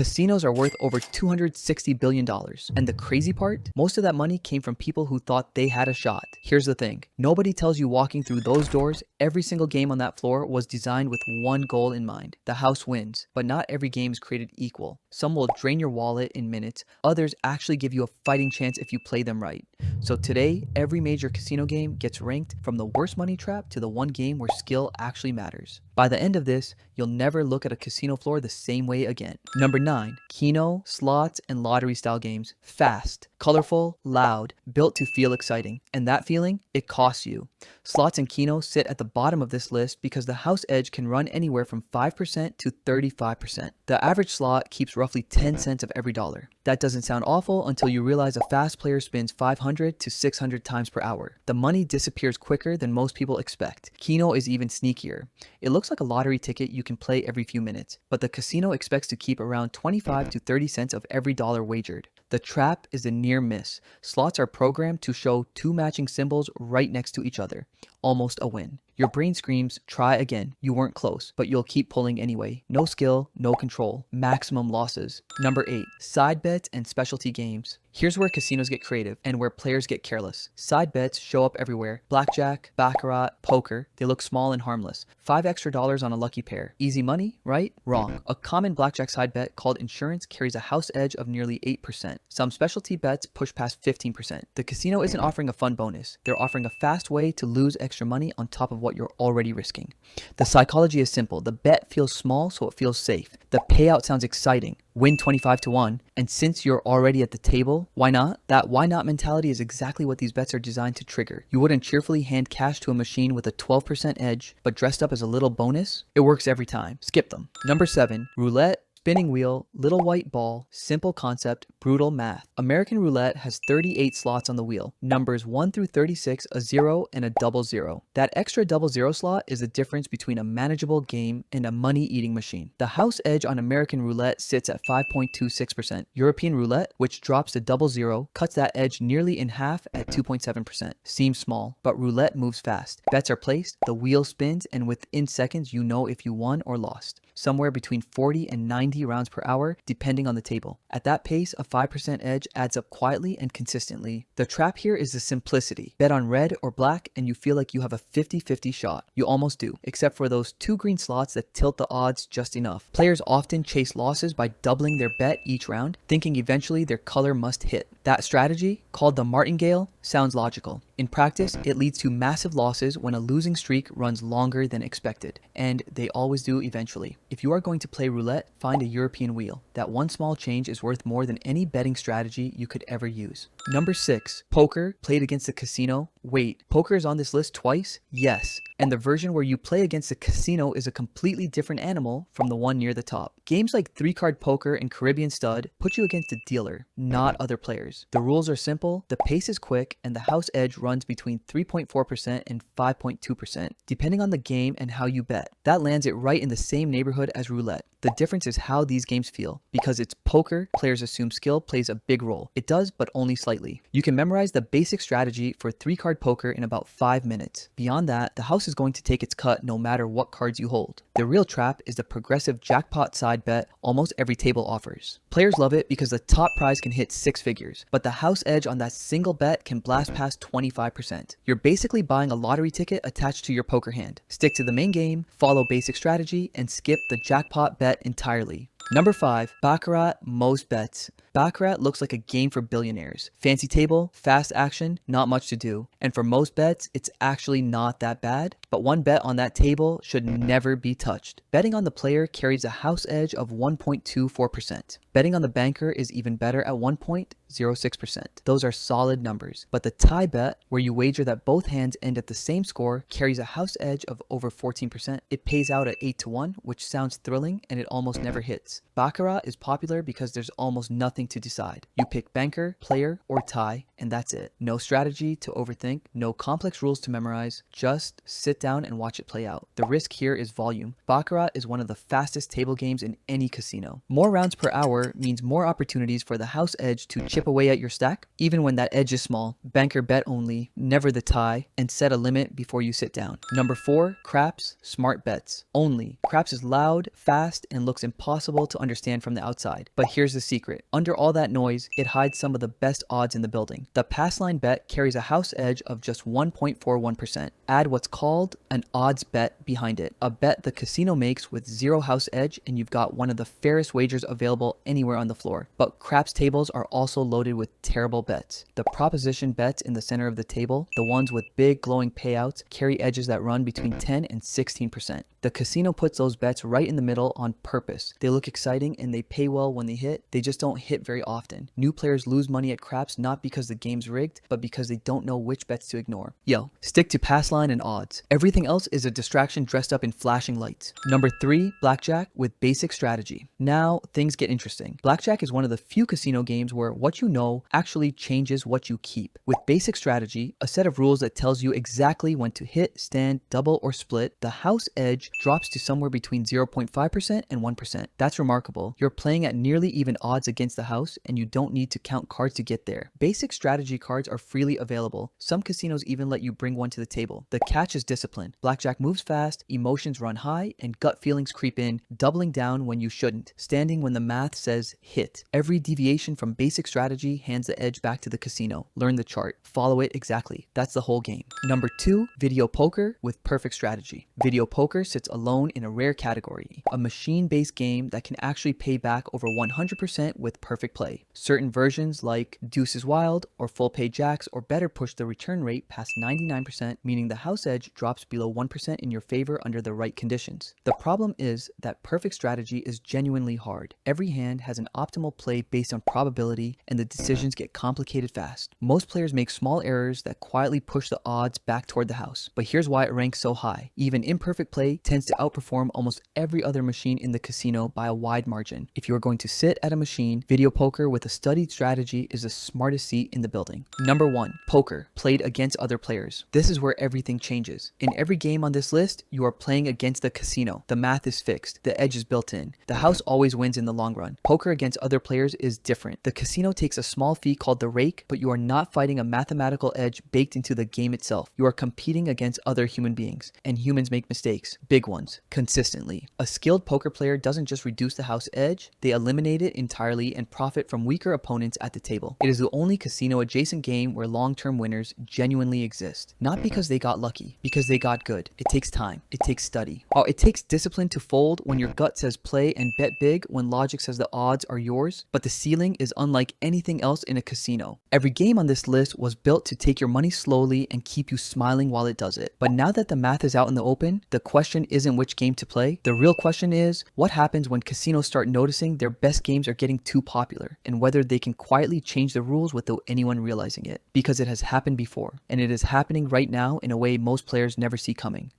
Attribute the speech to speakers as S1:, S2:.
S1: Casinos are worth over $260 billion. And the crazy part? Most of that money came from people who thought they had a shot. Here's the thing. Nobody tells you walking through those doors, every single game on that floor was designed with one goal in mind. The house wins. But not every game is created equal. Some will drain your wallet in minutes. Others actually give you a fighting chance if you play them right. So today, every major casino game gets ranked from the worst money trap to the one game where skill actually matters. By the end of this, you'll never look at a casino floor the same way again. Number 9. Keno, slots, and lottery style games. Fast, colorful, loud, built to feel exciting. And that feeling, it costs you. Slots and Keno sit at the bottom of this list because the house edge can run anywhere from 5% to 35%. The average slot keeps roughly 10 cents of every dollar. That doesn't sound awful until you realize a fast player spins 500 to 600 times per hour. The money disappears quicker than most people expect. Keno is even sneakier. It looks like a lottery ticket you can play every few minutes, but the casino expects to keep around 25 to 30 cents of every dollar wagered. The trap is a near miss. Slots are programmed to show two matching symbols right next to each other. Almost a win. Your brain screams, try again. You weren't close, but you'll keep pulling anyway. No skill, no control. Maximum losses. Number 8. Side bets and specialty games. Here's where casinos get creative and where players get careless. Side bets show up everywhere. Blackjack, Baccarat, poker. They look small and harmless. $5 extra on a lucky pair. Easy money, right? Wrong. A common blackjack side bet called insurance carries a house edge of nearly 8%. Some specialty bets push past 15%. The casino isn't offering a fun bonus. They're offering a fast way to lose extra money on top of what you're already risking. The psychology is simple. The bet feels small, so it feels safe. The payout sounds exciting. Win 25 to 1. And since you're already at the table, why not? That why not mentality is exactly what these bets are designed to trigger. You wouldn't cheerfully hand cash to a machine with a 12% edge, but dressed up as a little bonus? It works every time. Skip them. Number 7. Roulette. Spinning wheel, little white ball, simple concept, brutal math. American Roulette has 38 slots on the wheel. Numbers 1 through 36, a 0 and a double 0. That extra double 0 slot is the difference between a manageable game and a money-eating machine. The house edge on American Roulette sits at 5.26%. European Roulette, which drops to double 0, cuts that edge nearly in half at 2.7%. Seems small, but Roulette moves fast. Bets are placed, the wheel spins, and within seconds you know if you won or lost. Somewhere between 40 and 90 rounds per hour, depending on the table. At that pace, a 5% edge adds up quietly and consistently. The trap here is the simplicity. Bet on red or black and you feel like you have a 50-50 shot. You almost do, except for those 2 green slots that tilt the odds just enough. Players often chase losses by doubling their bet each round, thinking eventually their color must hit. That strategy, called the martingale, sounds logical. In practice, it leads to massive losses when a losing streak runs longer than expected, and they always do eventually. If you are going to play roulette, find a European wheel. That one small change is worth more than any betting strategy you could ever use. Number 6. Poker, played against the casino. Wait, poker is on this list twice? Yes. And the version where you play against the casino is a completely different animal from the one near the top. Games like 3-card poker and Caribbean stud put you against a dealer, not other players. The rules are simple, the pace is quick, and the house edge runs between 3.4% and 5.2%, depending on the game and how you bet. That lands it right in the same neighborhood as roulette. The difference is how these games feel. Because it's poker, players assume skill plays a big role. It does, but only slightly. You can memorize the basic strategy for 3-card poker in about 5 minutes. Beyond that, the house is going to take its cut no matter what cards you hold. The real trap is the progressive jackpot side bet almost every table offers. Players love it because the top prize can hit 6 figures, but the house edge on that single bet can blast past 25%. You're basically buying a lottery ticket attached to your poker hand. Stick to the main game, follow basic strategy, and skip the jackpot bet entirely. Number 5. Baccarat, most bets. Baccarat looks like a game for billionaires. Fancy table, fast action, not much to do. And for most bets, it's actually not that bad. But one bet on that table should never be touched. Betting on the player carries a house edge of 1.24%. Betting on the banker is even better at 1.06%. Those are solid numbers. But the tie bet, where you wager that both hands end at the same score, carries a house edge of over 14%. It pays out at 8 to 1, which sounds thrilling, and it almost never hits. Baccarat is popular because there's almost nothing to decide. You pick banker, player, or tie, and that's it. No strategy to overthink, no complex rules to memorize, just sit down and watch it play out. The risk here is volume. Baccarat is one of the fastest table games in any casino. More rounds per hour means more opportunities for the house edge to chip away at your stack, even when that edge is small. Banker bet only, never the tie, and set a limit before you sit down. Number 4, craps, smart bets. Only. Craps is loud, fast, and looks impossible to understand from the outside. But here's the secret. Under all that noise, it hides some of the best odds in the building. The pass line bet carries a house edge of just 1.41%. Add what's called an odds bet behind it. A bet the casino makes with zero house edge, and you've got one of the fairest wagers available anywhere on the floor. But craps tables are also loaded with terrible bets. The proposition bets in the center of the table, the ones with big glowing payouts, carry edges that run between 10 and 16%. The casino puts those bets right in the middle on purpose. They look exciting and they pay well when they hit. They just don't hit very often. New players lose money at craps not because the game's rigged, but because they don't know which bets to ignore. Yo, stick to pass line and odds. Everything else is a distraction dressed up in flashing lights. Number 3, Blackjack with basic strategy. Now, things get interesting. Blackjack is one of the few casino games where what you know actually changes what you keep. With basic strategy, a set of rules that tells you exactly when to hit, stand, double, or split, the house edge drops to somewhere between 0.5% and 1%. That's remarkable. You're playing at nearly even odds against the house, and you don't need to count cards to get there. Basic strategy cards are freely available. Some casinos even let you bring one to the table. The catch is discipline. Blackjack moves fast, emotions run high, and gut feelings creep in, doubling down when you shouldn't, standing when the math says hit. Every deviation from basic strategy hands the edge back to the casino. Learn the chart. Follow it exactly. That's the whole game. Number 2, video poker with perfect strategy. Video poker sits alone in a rare category, a machine-based game that can actually pay back over 100% with perfect play. Certain versions like Deuce is Wild or Full Pay Jacks or better push the return rate past 99%, meaning the house edge drops below 1% in your favor under the right conditions. The problem is that perfect strategy is genuinely hard. Every hand has an optimal play based on probability, and the decisions get complicated fast. Most players make small errors that quietly push the odds back toward the house, but here's why it ranks so high. Even imperfect play tends to outperform almost every other machine in the casino by a wide margin. If you are going to sit at a machine, video poker with a studied strategy is the smartest seat in the building. Number 1, poker, played against other players. This is where everything changes. In every game on this list, you are playing against the casino. The math is fixed. The edge is built in. The house always wins in the long run. Poker against other players is different. The casino takes a small fee called the rake, but you are not fighting a mathematical edge baked into the game itself. You are competing against other human beings, and humans make mistakes, big ones, consistently. A skilled poker player doesn't just reduce the house edge, they eliminate it entirely and profit from weaker opponents at the table. It is the only casino adjacent game where long-term winners genuinely exist. Not because they got lucky, because they got good. It takes time. It takes study. While it takes discipline to fold when your gut says play and bet big when logic says the odds are yours, but the ceiling is unlike anything else in a casino. Every game on this list was built to take your money slowly and keep you smiling while it does it. But now that the math is out in the open, the question isn't which game to play. The real question is, what happens when casinos start noticing their best games are getting too popular, and whether they can quietly change the rules without anyone realizing it. Because it has happened before, and it is happening right now in a way most players never see coming.